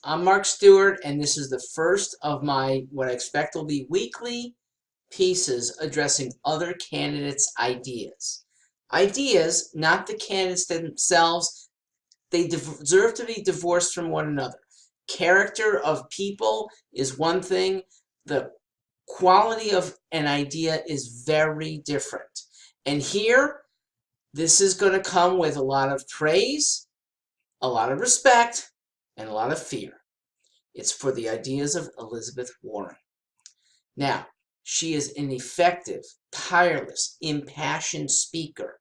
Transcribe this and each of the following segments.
I'm Mark Stewart, and this is the first of my what I expect will be weekly pieces addressing other candidates' ideas. Ideas, not the candidates themselves. They deserve to be divorced from one another. Character of people is one thing. The quality of an idea is very different. And here, this is going to come with a lot of praise, a lot of respect, and a lot of fear. It's for the ideas of Elizabeth Warren. Now, she is an effective, tireless, impassioned speaker.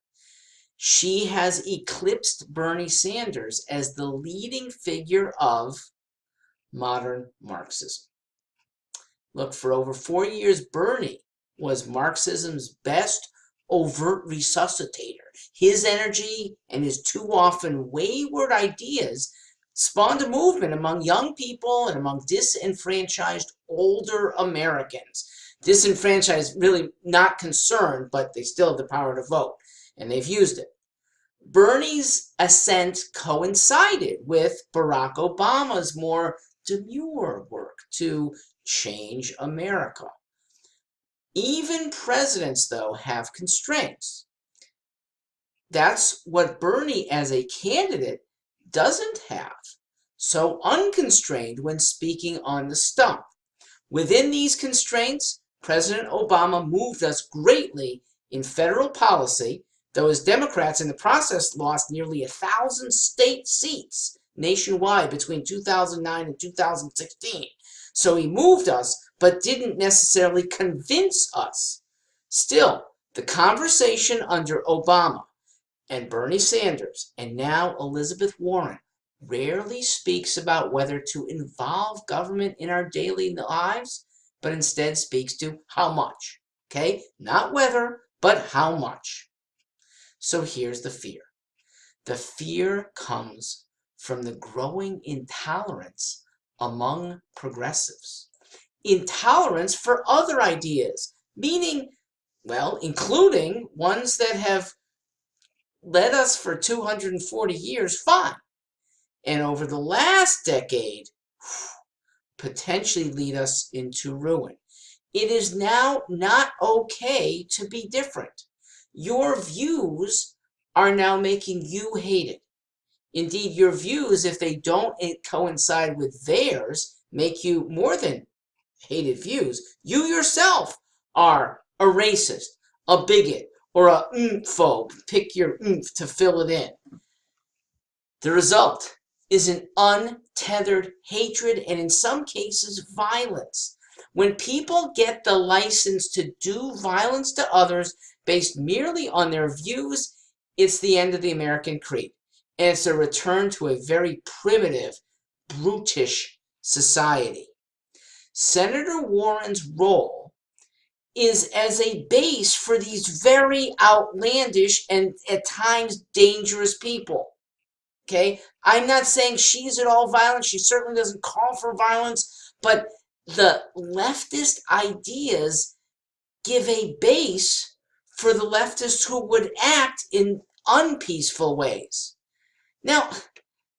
She has eclipsed Bernie Sanders as the leading figure of modern Marxism. Look, for over 4 years, Bernie was Marxism's best overt resuscitator. His energy and his too often wayward ideas spawned a movement among young people and among disenfranchised older Americans. Disenfranchised, really not concerned, but they still have the power to vote, and they've used it. Bernie's ascent coincided with Barack Obama's more demure work to change America. Even presidents, though, have constraints. That's what Bernie as a candidate doesn't have. So unconstrained when speaking on the stump. Within these constraints, President Obama moved us greatly in federal policy, though as Democrats in the process lost nearly 1,000 state seats nationwide between 2009 and 2016. So he moved us, but didn't necessarily convince us. Still, the conversation under Obama and Bernie Sanders, and now Elizabeth Warren, rarely speaks about whether to involve government in our daily lives, but instead speaks to how much. Okay? Not whether, but how much. So here's the fear. The fear comes from the growing intolerance among progressives. Intolerance for other ideas, meaning, well, including ones that have led us for 240 years, fine. And over the last decade, potentially lead us into ruin. It is now not okay to be different. Your views are now making you hated. Indeed, your views, if they don't coincide with theirs, make you more than hated views. You yourself are a racist, a bigot, or a phobe. Pick your to fill it in. The result is an untethered hatred and in some cases violence. When people get the license to do violence to others based merely on their views, it's the end of the American creed. And it's a return to a very primitive, brutish society. Senator Warren's role is as a base for these very outlandish and at times dangerous people. Okay, I'm not saying she's at all violent. She certainly doesn't call for violence, but the leftist ideas give a base for the leftists who would act in unpeaceful ways. Now,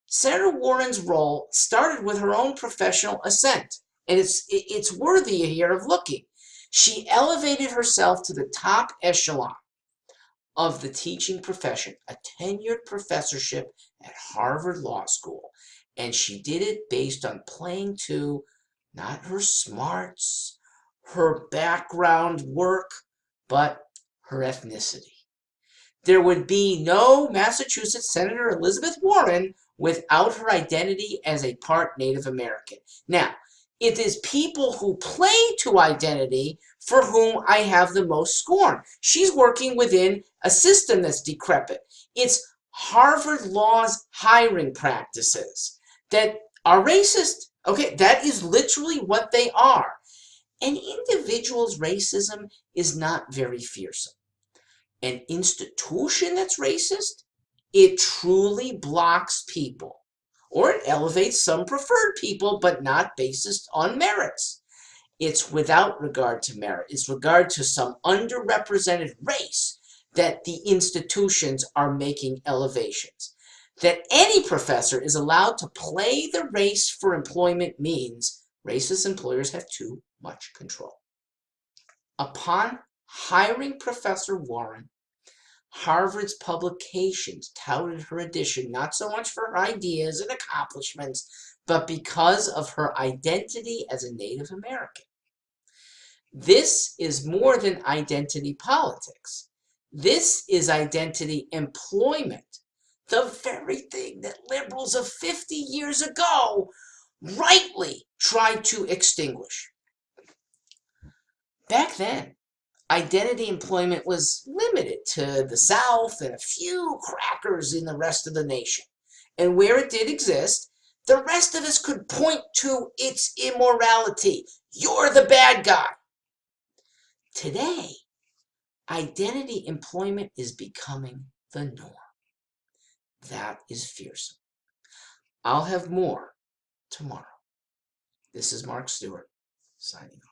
Senator Warren's role started with her own professional ascent, and it's worthy here of looking. She elevated herself to the top echelon of the teaching profession, a tenured professorship at Harvard Law School, and she did it based on playing to not her smarts, her background work, but her ethnicity. There would be no Massachusetts Senator Elizabeth Warren without her identity as a part Native American. Now, it is people who play to identity for whom I have the most scorn. She's working within a system that's decrepit. It's Harvard Law's hiring practices that are racist. Okay, that is literally what they are. An individual's racism is not very fearsome. An institution that's racist, it truly blocks people. Or it elevates some preferred people, but not based on merits. It's without regard to merit. It's regard to some underrepresented race that the institutions are making elevations. That any professor is allowed to play the race for employment means racist employers have too much control. Upon hiring Professor Warren, Harvard's publications touted her addition not so much for her ideas and accomplishments, but because of her identity as a Native American. This is more than identity politics. This is identity employment, the very thing that liberals of 50 years ago rightly tried to extinguish. Back then, identity employment was limited to the South and a few crackers in the rest of the nation. And where it did exist, the rest of us could point to its immorality. You're the bad guy. Today, identity employment is becoming the norm. That is fearsome. I'll have more tomorrow. This is Mark Stewart, signing off.